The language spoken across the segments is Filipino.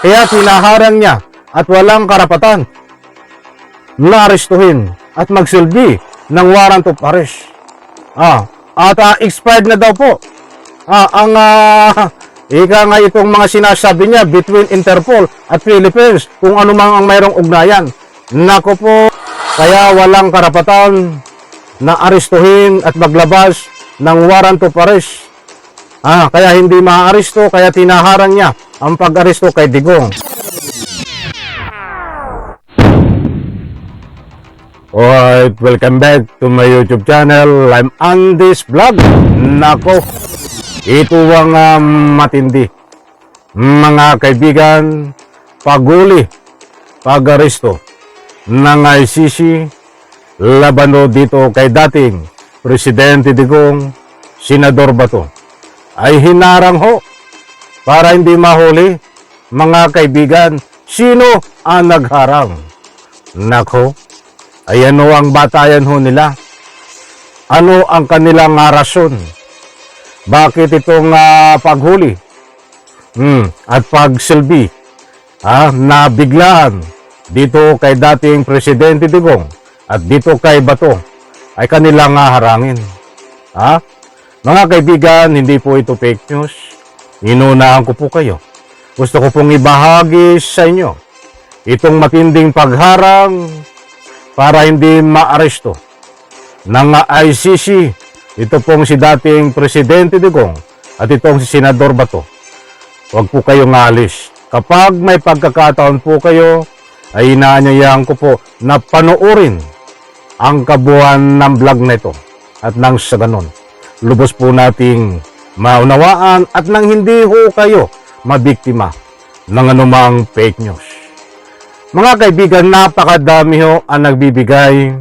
Kaya tinaharang niya at walang karapatan na arestuhin at magsilbi ng warrant of arrest. Expired na daw po. Ika nga itong mga sinasabi niya between Interpol at Philippines kung ano mang ang mayroong ugnayan. Nako po, kaya walang karapatan na arestuhin at maglabas ng warrant of arrest. Kaya hindi maaresto, kaya tinaharang niya ang pag-aresto kay Digong. Alright, welcome back to my YouTube channel. I'm Andy's Vlog. Nako, ito ang matindi. Mga kaibigan, paguli, pag-aresto ng ICC labano dito kay dating Presidente Digong, Senador Bato, ay hinarang ho para hindi mahuli. Mga kaibigan, sino ang nagharang? Nako, ay ano ang batayan ho nila? Ano ang kanilang rason? Bakit itong paghuli at pagsilbi na biglaan dito kay dating Presidente Digong at dito kay Bato ay kanilang harangin? Mga kaibigan, hindi po ito fake news. Inunahan ko po kayo. Gusto ko pong ibahagi sa inyo itong matinding pagharang para hindi maaresto ng ICC. Ito pong si dating Presidente Digong at itong si Senador Bato. Huwag po kayong alis. Kapag may pagkakataon po kayo, ay inaanyayahan ko po na panoorin ang kabuuan ng vlog na ito. At nang sa ganon, lubos po nating maunawaan at nang hindi ho kayo mabiktima ng anumang fake news. Mga kaibigan, napakadami ho ang nagbibigay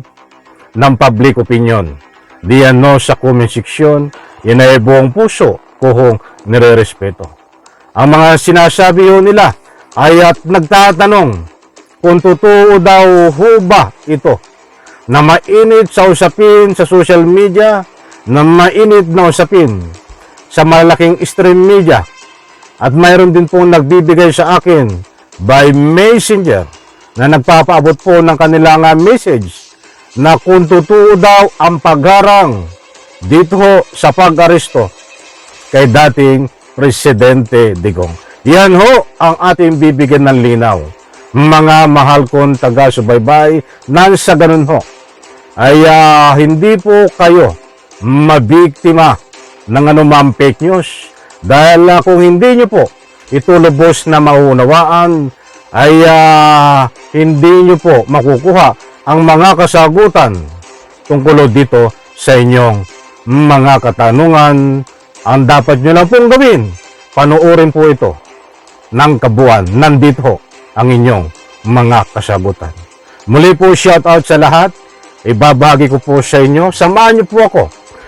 ng public opinion. Diyan no sa comment section, yan ay buong puso ko hong nire-respeto. Ang mga sinasabi ho nila ay at nagtatanong kung totoo daw ho ba ito na mainit sa usapin sa social media, na mainit na usapin sa malaking stream media. At mayroon din po nagbibigay sa akin by messenger na nagpapaabot po ng kanilang message na kung totoo daw ang pagharang dito ho sa pag-aresto kay dating Presidente Digong. Yan ho ang ating bibigyan ng linaw. Mga mahal kong taga-subaybay, nang sa ganun ho ay hindi po kayo mabiktima ng anumang fake news. Dahil kung hindi nyo po ito lubos na maunawaan, ay hindi nyo po makukuha ang mga kasagutan tungkol dito sa inyong mga katanungan. Ang dapat nyo lang pong gawin, panoorin po ito ng kabuuan. Nandito ang inyong mga kasagutan. Muli po, shout out sa lahat. Ibabahagi ko po sa inyo. Samahan nyo po ako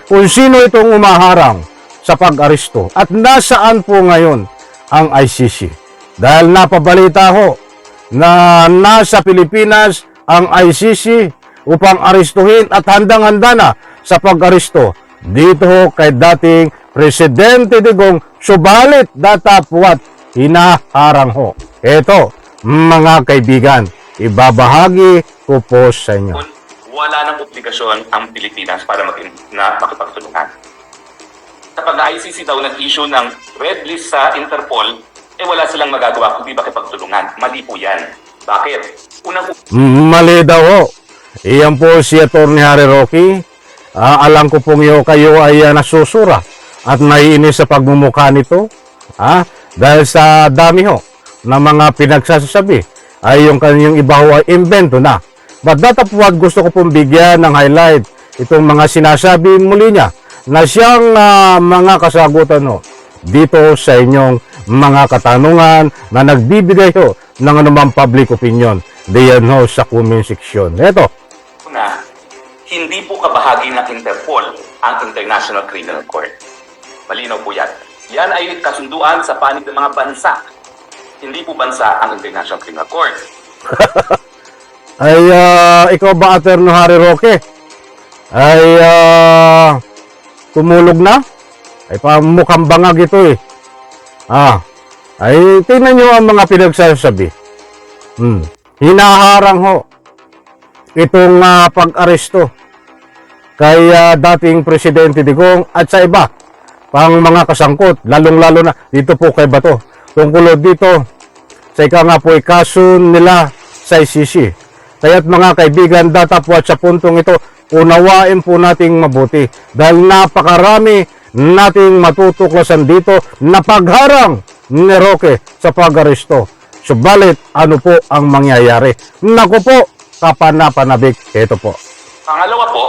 kung sino itong umaharang sa pag-aresto at nasaan po ngayon ang ICC. Dahil napabalita ho na nasa Pilipinas ang ICC upang arestuhin at handang-handa na sa pag-aresto dito ho kay dating Presidente Digong, subalit datapwat hinaharang ho. Ito, mga kaibigan, ibabahagi ko po sa inyo. Wala nang obligasyon ang Pilipinas para makipagtulungan. Kapag ICC daw nag-issue ng red list sa Interpol, wala silang magagawa kundi makipagtulungan. Mali po yan. Bakit? Mali daw ho. Iyan po si Atty. Harry Roque. Alam ko pong kayo ay nasusura at naiinis sa pagmumukha nito. Dahil sa dami ho na mga pinagsasabi ay yung kanyang iba ho ay invento na. But datapwat gusto ko pong bigyan ng highlight itong mga sinasabi muli niya na siyang mga kasagutan ho dito sa inyong mga katanungan na nagbibigay ho ng anumang public opinion. Diyan ho sa comment section. Ito. Una, hindi po kabahagi ng Interpol ang International Criminal Court. Malinaw po yan. Yan ay kasunduan sa panig ng mga bansa. Hindi po bansa ang International Criminal Court. Ay, ikaw ba, Atty. Harry Roque? Ay, tumulog na? Ay, mukhang bangag ito eh. Ay, tingnan nyo ang mga pinagsasabi. Hinaharang ho itong pag-aresto kay dating Presidente Digong at sa iba pang mga kasangkot, lalong-lalo na dito po kay Bato. Tungkol dito sa ika nga po kaso nila sa ICC. Kaya't mga kaibigan, datapwat sa puntong ito, unawain po nating mabuti dahil napakarami nating matutuklasan dito na pagharang ni Roque sa pag-aresto. Subalit, ano po ang mangyayari? Naku po, kapanapanabik. Ito po. Pangalawa po,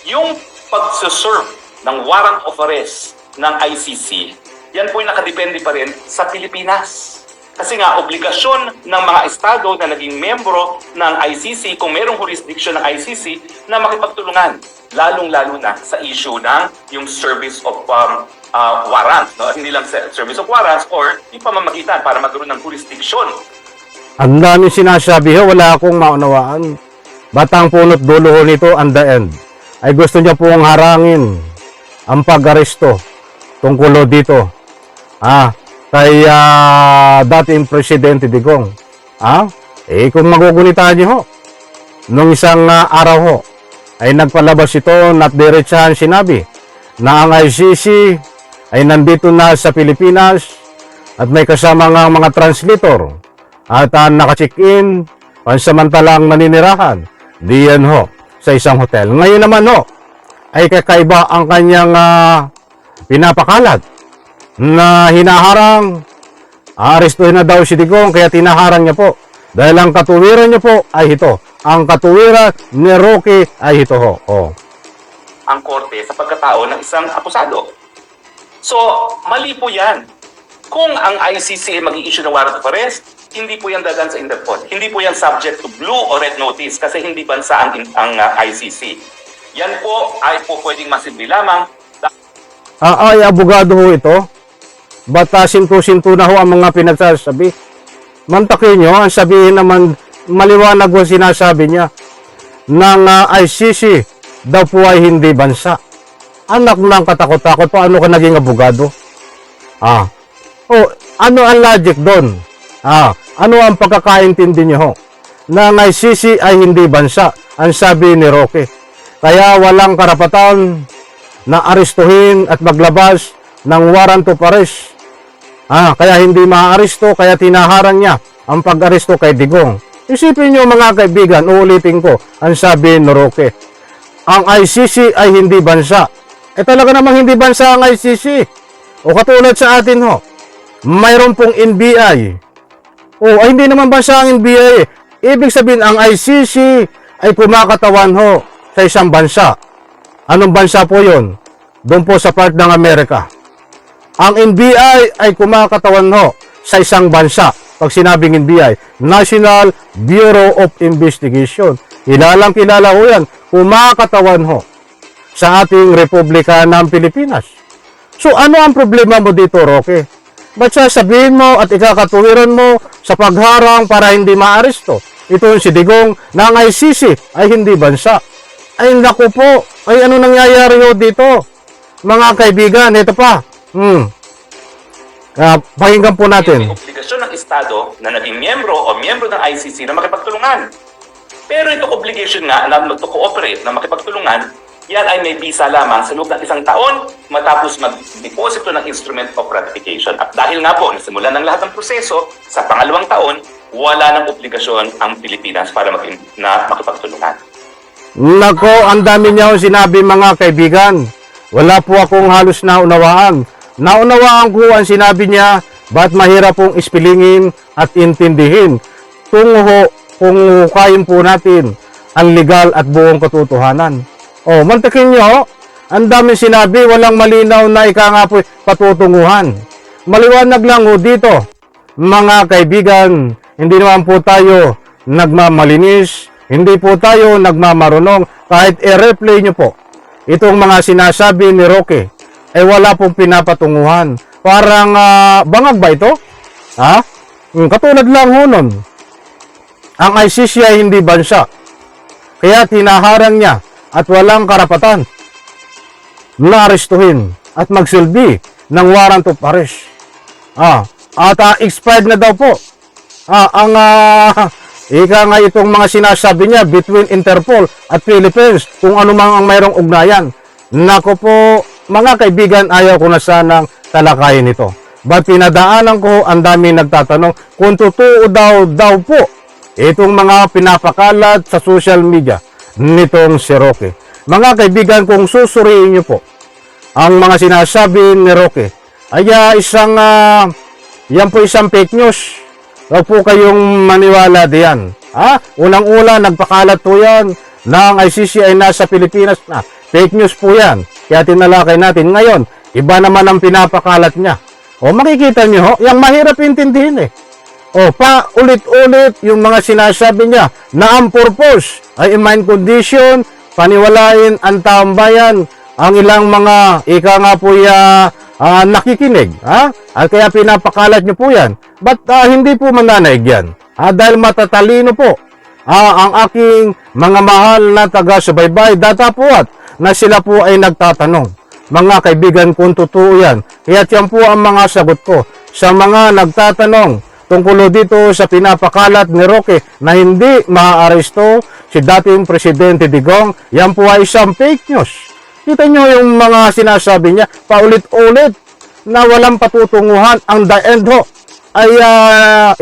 yung pagsuserve ng warrant of arrest ng ICC, yan po yung nakadepende pa rin sa Pilipinas. Kasi nga, obligasyon ng mga estado na naging membro ng ICC, kung merong jurisdiction ng ICC, na makipagtulungan, lalong-lalo na sa issue ng yung service of warrants. No? Hindi lang sa service of warrants or yung pamamagitan para magkaroon ng jurisdiction. Ang dami sinasabi ho, wala akong maunawaan. Batang punot dulo ho nito, and the end. Ay gusto niya pong harangin ang pag-aresto tungkol dito. Kay dating Presidente Digong. Kung magugunitan niyo ho, nung isang araw ho, ay nagpalabas ito at diretsahan sinabi na ang ICC ay nandito na sa Pilipinas at may kasama nga mga translator at naka-check-in pansamantalang naninirahan diyan ho sa isang hotel. Ngayon naman ho, ay kakaiba ang kanyang pinapakalat na hinaharang, arestuhin na daw si Digong kaya tinaharang niya po. Dahil ang katuwiran niya po ay ito. Ang katuwiran ni Roque ay ito ho. Ang korte sa pagkatao ng isang akusado. So, mali po yan. Kung ang ICC ay mag-i-issue ng warrant of arrest, hindi po yan dadan sa Interpol. Hindi po yan subject to blue or red notice kasi hindi bansa ang ICC. Yan po ay po pwedeng masimbi lamang. Ay, abogado ho ito. Batasin ko sinto na ho ang mga pinagsasabi. Mantakin nyo, ang sabihin naman, maliwanag ho sinasabi niya ng ICC daw po ay hindi bansa. Anak ng katakot-takot, paano ka naging abogado? Ano ang logic doon? Ano ang pagkakaintindi nyo ho? Na ang ICC ay hindi bansa, ang sabi ni Roque. Kaya walang karapatan na arestuhin at maglabas ng warrant of arrest. Kaya hindi maaresto, kaya tinaharang niya ang pag-aresto kay Digong. Isipin niyo mga kaibigan, uulitin ko, ang sabi ni Roque. Ang ICC ay hindi bansa. Talaga namang hindi bansa ang ICC. O katulad sa atin ho, mayroon pong NBI. Ay hindi naman bansa ang NBI. Ibig sabihin, ang ICC ay kumakatawan ho sa isang bansa. Anong bansa po yun? Doon po sa part ng Amerika. Ang NBI ay kumakatawan ho sa isang bansa. Pag sinabing NBI, National Bureau of Investigation. Kilalang kilala ho yan. Kumakatawan ho sa ating Republika ng Pilipinas. So ano ang problema mo dito, Roque? Ba't sasabihin mo at ikakatuwiran mo sa pagharang para hindi maaresto? Ito yung si Digong na ang ICC ay hindi bansa. Ay naku po, ay ano nangyayari ho dito? Mga kaibigan, ito pa. Pakinggan po natin. May obligasyon ng Estado na naging miyembro o miyembro ng ICC na makipagtulungan. Pero itong obligation nga na mag-cooperate, na makipagtulungan, yan ay may visa lamang sa loob ng 1 taon matapos mag-deposito ng instrument of ratification. At dahil nga po, nasimulan ng lahat ng proseso, sa pangalawang taon, wala ng obligasyon ang Pilipinas para makipagtulungan. Nako, ang dami niya sinabi mga kaibigan. Wala po akong halos naunawaan. Naunawaan ko ang sinabi niya, ba't mahirap pong ispilingin at intindihin. Kung hukayin po natin ang legal at buong katotohanan. Mantakin nyo, ang dami sinabi, walang malinaw na ika nga po patutunguhan. Maliwanag lang ho dito, mga kaibigan, hindi naman po tayo nagmamalinis, hindi po tayo nagmamarunong, kahit i-replay nyo po. Itong mga sinasabi ni Roque, ay wala pong pinapatunguhan. Parang bangag ba ito? Katulad lang ho nun. Ang ICC ay hindi bansa. Kaya tinaharang niya at walang karapatan na arestuhin at magsilbi ng warrant of arrest. At expired na daw po. Ika nga itong mga sinasabi niya between Interpol at Philippines kung ano mang ang mayroong ugnayan. Nako po, mga kaibigan, ayaw ko na sanang talakayin ito. But pinadaanan ko, ang dami nagtatanong kung totoo daw po itong mga pinapakalat sa social media nitong si Roque. Mga kaibigan, kung susuriin niyo po ang mga sinasabi ni Roque, ay yan po isang fake news. Huwag po kayong maniwala diyan. Unang-una, nagpakalat po yan ng ICC ay nasa Pilipinas na. Fake news po yan. Kaya tinalakay natin. Ngayon, iba naman ang pinapakalat niya. Makikita niyo, yung mahirap intindihin eh. Ulit-ulit yung mga sinasabi niya na ang purpose ay mind condition, paniwalain ang taong bayan, ang ilang mga nakikinig. At kaya pinapakalat niyo po yan. But hindi po mananaig yan. Dahil matatalino po ang aking mga mahal na taga-subaybay, datapuat na sila po ay nagtatanong. Mga kaibigan, kung totoo yan. Kaya yan po ang mga sagot ko sa mga nagtatanong tungkol dito sa pinapakalat ni Roque na hindi maaaresto si dating Presidente Digong. Yan po ay isang fake news. Kita nyo yung mga sinasabi niya, paulit-ulit na walang patutunguhan. Ang the end ho ay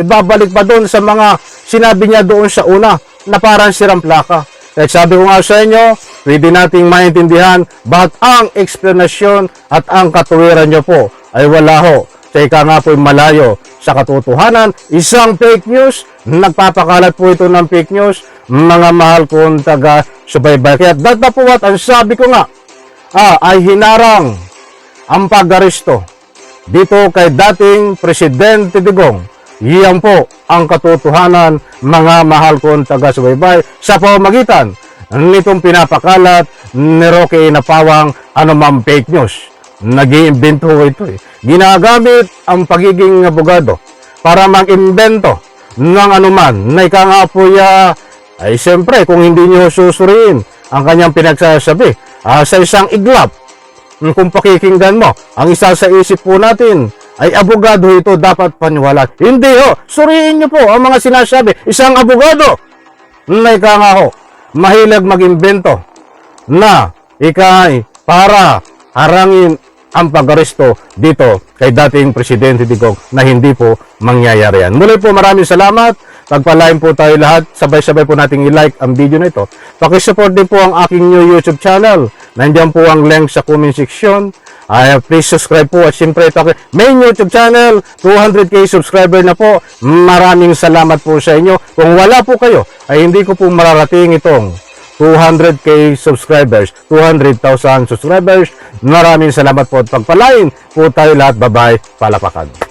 ibabalik pa doon sa mga sinabi niya doon sa una na parang sirang plaka. Kaya sabi ko nga sa inyo, pwede nating maintindihan but ang eksplanasyon at ang katuwiran nyo po ay wala ho. Sa ika nga po malayo sa katotohanan, isang fake news, nagpapakalat po ito ng fake news, mga mahal kong taga-subaybay. Kaya datapuat, ang sabi ko nga, ay hinarang ang pag-aresto dito kay dating Presidente Digong. Iyan po ang katotohanan, mga mahal kong taga-subaybay, sa pamamagitan nitong pinapakalat ni Roque Napawang anumang fake news. Nag-iimbento ito eh. Ginagamit ang pagiging abogado para mag-imbento ng anuman na ika nga po ay siyempre kung hindi nyo susuriin ang kanyang pinagsasabi sa isang iglap, kung pakikinggan mo, ang isa sa isip po natin ay abogado ito, dapat paniwala. Hindi ho, suriin nyo po ang mga sinasabi. Isang abogado na ika nga ho, mahilig mag-imbento na para harangin ang pag-aresto dito kay dating Presidente Digong na hindi po mangyayari yan. Muli po, maraming salamat. Pagpalain po tayo lahat. Sabay-sabay po nating i-like ang video na ito. Pakisupport din po ang aking new YouTube channel. Nandiyan po ang link sa comment section. Please subscribe po. At siyempre ito main YouTube channel. 200k subscriber na po. Maraming salamat po sa inyo. Kung wala po kayo, ay hindi ko po mararating itong 200k subscribers, 200,000 subscribers. Maraming salamat po at pagpalain po tayo lahat. Bye-bye. Palapakan.